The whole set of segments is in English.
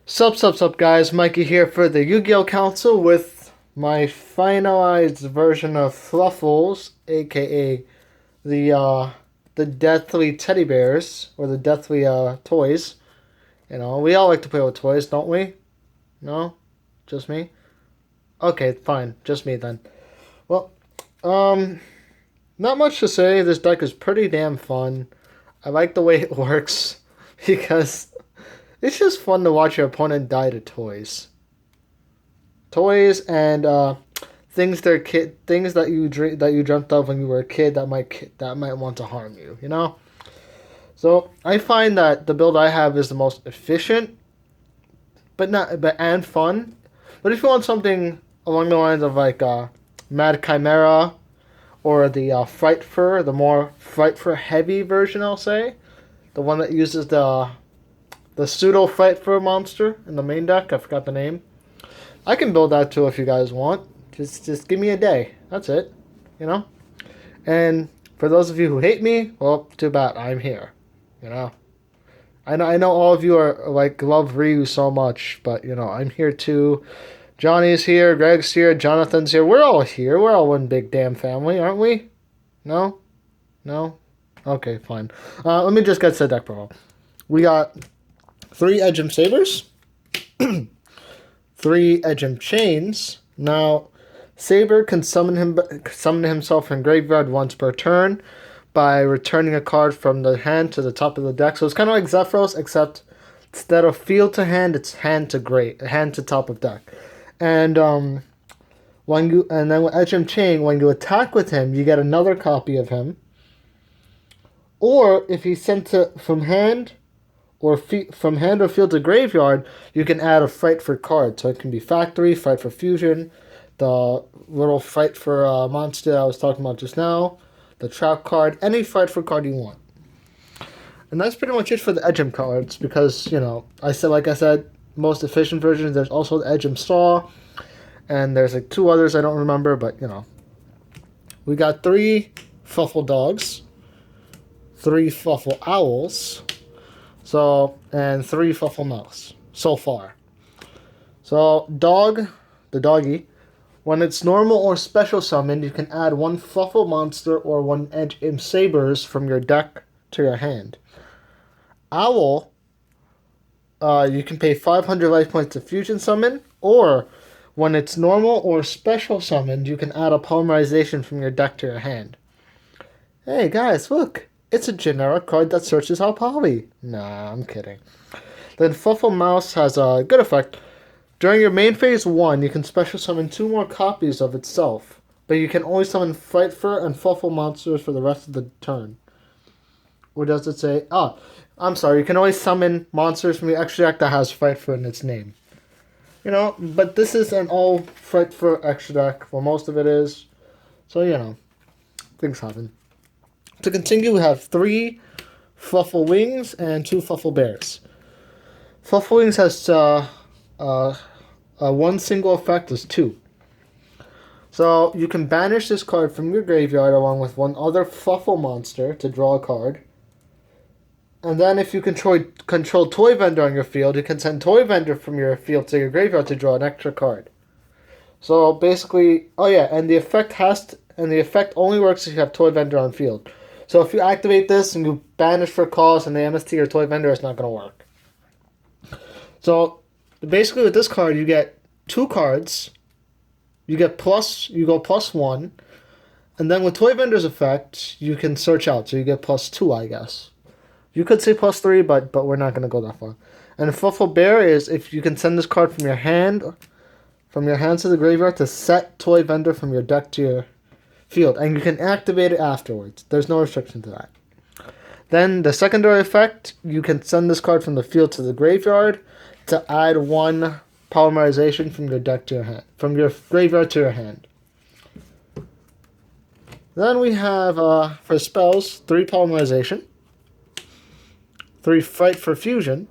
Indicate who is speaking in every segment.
Speaker 1: Sup, guys. Mikey here for the Yu-Gi-Oh! Council with my finalized version of Fluffals, aka the uh, the deathly teddy bears, or the deathly toys. You know, we all like to play with toys, don't we? No? Just me? Okay, fine. Just me then. Well, um, not much to say. This deck is pretty damn fun. I like the way it works because it's just fun to watch your opponent die to toys. Toys and things that you dreamt of when you were a kid that might want to harm you. You know. So I find that the build I have is the most efficient, and fun. But if you want something along the lines of like Mad Chimera or the Fright Fur, the more Fright Fur heavy version, I'll say, the one that uses the pseudo Fright Fur monster in the main deck. I forgot the name. I can build that too if you guys want. Just give me a day. That's it. You know? And for those of you who hate me, well, too bad. I'm here. You know? I know all of you are like love Ryu so much, but you know, I'm here too. Johnny's here, Greg's here, Jonathan's here. We're all here. We're all one big damn family, aren't we? No? No? Okay, fine. Let me just get to the deck pro. We got 3 Edgem Sabers. 3 Edgem Chains. Now, Saber can summon himself from graveyard once per turn by returning a card from the hand to the top of the deck. So it's kind of like Zephyros, except instead of field to hand, it's hand to top of deck. And then with Edgem Chain, when you attack with him, you get another copy of him. Or if he's sent from hand or field to graveyard, you can add a Fight for card. So it can be Factory, Fight for Fusion, the little Fight for monster I was talking about just now, the Trap card, any Fight for card you want. And that's pretty much it for the Edgem cards because, you know, like I said, most efficient versions. There's also the Edgem Saw, and there's like 2 others I don't remember, but, you know. We got 3 Fluffal Dogs, 3 Fluffal Owls, and 3 Fluffal Mouse so far. So, the doggy, when it's normal or special summoned, you can add 1 Fluffal monster or 1 Edgem Sabers from your deck to your hand. Owl, you can pay 500 life points to fusion summon, or when it's normal or special summoned, you can add a polymerization from your deck to your hand. Hey guys, look! It's a generic card that searches out poly. Nah, I'm kidding. Then Fluffal Mouse has a good effect. During your main phase 1, you can special summon 2 more copies of itself, but you can only summon Fright Fur and Fluffal monsters for the rest of the turn. Or does it say... I'm sorry, you can only summon monsters from your extra deck that has Fright Fur in its name. You know, but this is an all Fright Fur extra deck. Well, most of it is. So, you know, things happen. To continue, we have 3 Fluffal Wings and 2 Fluffal Bears. Fluffal Wings has one single effect is 2. So you can banish this card from your graveyard along with 1 other Fluffal monster to draw a card. And then if you control Toy Vendor on your field, you can send Toy Vendor from your field to your graveyard to draw an extra card. So basically, and the effect only works if you have Toy Vendor on field. So if you activate this and you banish for cost and the MST or Toy Vendor, it's not going to work. So basically with this card, you get 2 cards. You go +1. And then with Toy Vendor's effect, you can search out. So you get +2, I guess. You could say +3, but we're not going to go that far. And a Fluffal Bear is if you can send this card from your hand to the graveyard to set Toy Vendor from your deck to your field, and you can activate it afterwards. There's no restriction to that. Then the secondary effect, you can send this card from the field to the graveyard to add 1 polymerization from your deck to your hand, from your graveyard to your hand. Then we have for spells 3 polymerization, 3 Fight for Fusion.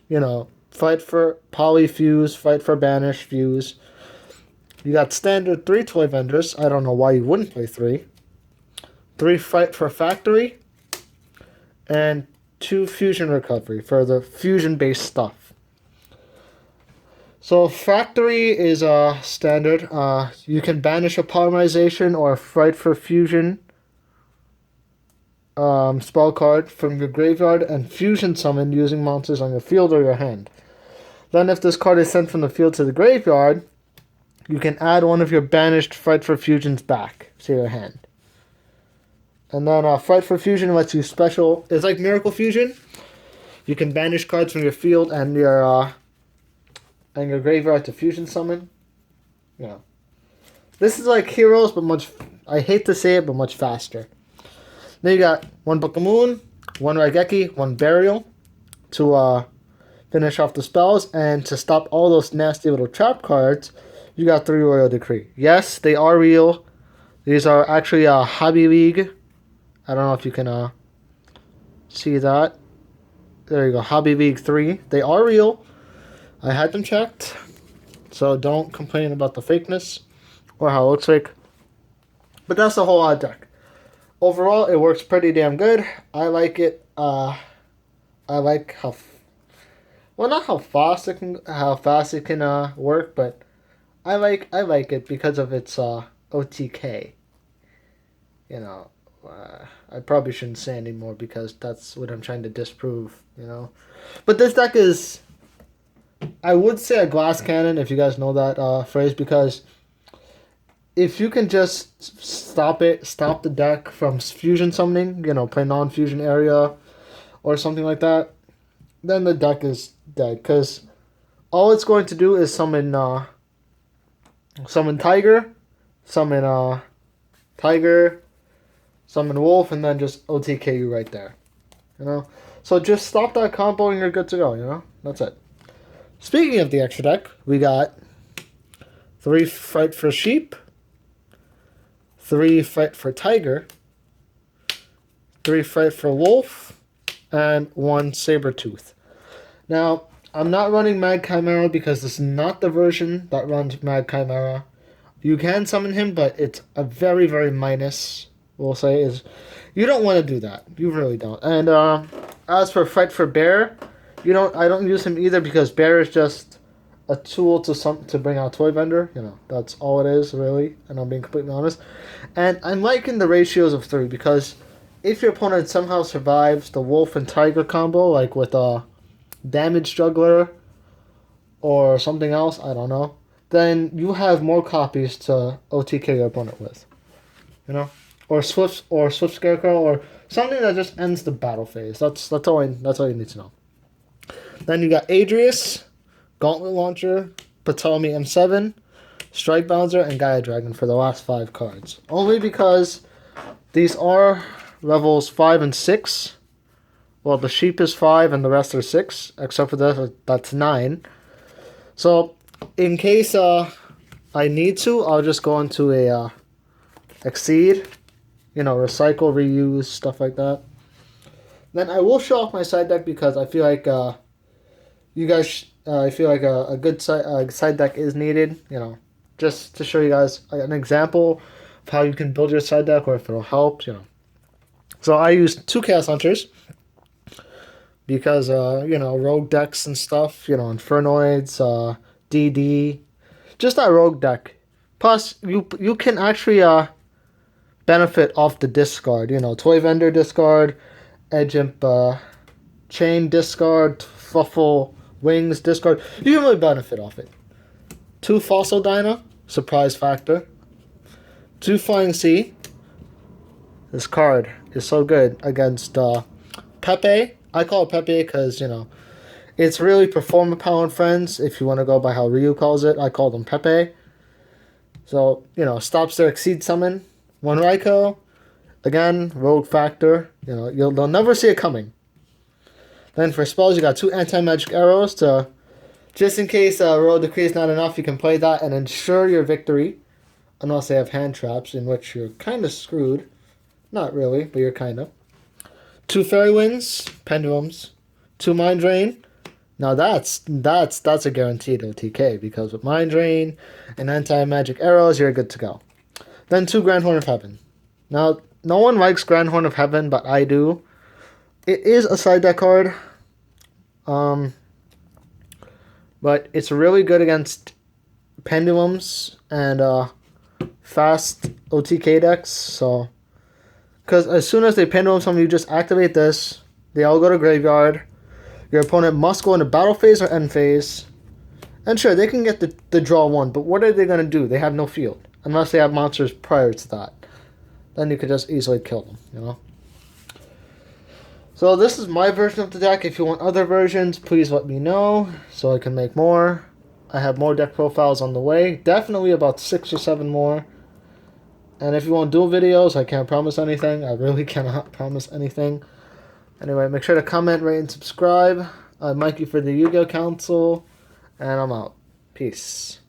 Speaker 1: You know, Fight for Poly Fuse, Fight for Banish Fuse. You got standard 3 Toy Vendors. I don't know why you wouldn't play 3. 3 Fight for Factory. And 2 Fusion Recovery for the fusion-based stuff. So Factory is standard. You can banish a Polymerization or a Fright for Fusion spell card from your graveyard and fusion summon using monsters on your field or your hand. Then if this card is sent from the field to the graveyard, you can add one of your banished Fright for Fusions back to your hand. And then Fright for Fusion lets you special. It's like Miracle Fusion. You can banish cards from your field and your graveyard to fusion summon. You know, this is like Heroes, but much. I hate to say it, but much faster. Then you got one Book of Moon, one Raigeki, one Burial to finish off the spells, and to stop all those nasty little trap cards, you got 3 Royal Decree. Yes, they are real. These are actually Hobby League. I don't know if you can see that. There you go, Hobby League 3. They are real. I had them checked, so don't complain about the fakeness or how it looks like. But that's the whole deck. Overall, it works pretty damn good. I like it. I like how, well, not how fast it can work, but I like it because of its OTK. You know, I probably shouldn't say anymore because that's what I'm trying to disprove. You know, but this deck is, I would say, a glass cannon, if you guys know that phrase, because if you can just stop the deck from fusion summoning, you know, play non-fusion area or something like that, then the deck is dead. Because all it's going to do is summon Tiger, summon Wolf, and then just OTK you right there. You know? So just stop that combo and you're good to go, you know? That's it. Speaking of the extra deck, we got 3 Fight for Sheep, 3 Fight for Tiger, 3 Fight for Wolf, and 1 Sabertooth. Now, I'm not running Mad Chimera because this is not the version that runs Mad Chimera. You can summon him, but it's a very, very minus, we'll say, is you don't want to do that. You really don't. And as for Fight for Bear, I don't use him either because Bear is just a tool to bring out Toy Vendor. You know, that's all it is, really, and I'm being completely honest. And I'm liking the ratios of 3 because if your opponent somehow survives the Wolf and Tiger combo, like with a Damage Juggler or something else, I don't know, then you have more copies to OTK your opponent with. You know? Or Swift Scarecrow or something that just ends the battle phase. That's all you need to know. Then you got Adrius, Gauntlet Launcher, Ptolemy M7, Strike Bouncer, and Gaia Dragon for the last 5 cards. Only because these are levels 5 and 6. Well, the Sheep is 5 and the rest are 6, except for that's 9. So, in case I need to, I'll just go into a Exceed, you know, recycle, reuse, stuff like that. Then I will show off my side deck because I feel like you guys, I feel like a good side deck is needed, you know, just to show you guys an example of how you can build your side deck or if it'll help, you know. So I used 2 Chaos Hunters because, you know, rogue decks and stuff, you know, Infernoids, DD, just that rogue deck. Plus, you can actually benefit off the discard, you know, Toy Vendor discard, Edge Imp Chain discard, Fluffal Wings discard. You can really benefit off it. 2 Fossil Dyna, surprise factor. 2 Flying Sea. This card is so good against Pepe. I call it Pepe because, you know, it's really Performer Power and Friends. If you want to go by how Ryu calls it, I call them Pepe. So, you know, stops their Exceed Summon. 1 Raikou. Again, Rogue Factor. You know, they'll never see it coming. Then for spells, you got 2 Anti-Magic Arrows to, just in case Royal Decree is not enough, you can play that and ensure your victory. Unless they have hand traps, in which you're kind of screwed. Not really, but you're kind of. 2 Fairy Winds, Pendulums. 2 Mind Drain. Now that's a guaranteed OTK, because with Mind Drain and Anti-Magic Arrows, you're good to go. Then 2 Grand Horn of Heaven. Now, no one likes Grand Horn of Heaven, but I do. It is a side deck card. But it's really good against pendulums and fast OTK decks. So, because as soon as they pendulum summon, you just activate this. They all go to graveyard. Your opponent must go into battle phase or end phase. And sure, they can get the draw one, but what are they going to do? They have no field. Unless they have monsters prior to that. Then you could just easily kill them, you know? So this is my version of the deck. If you want other versions, please let me know so I can make more. I have more deck profiles on the way. Definitely about 6 or 7 more. And if you want dual videos, I can't promise anything. I really cannot promise anything. Anyway, make sure to comment, rate, and subscribe. I'm Mikey for the Yu-Gi-Oh! Council. And I'm out. Peace.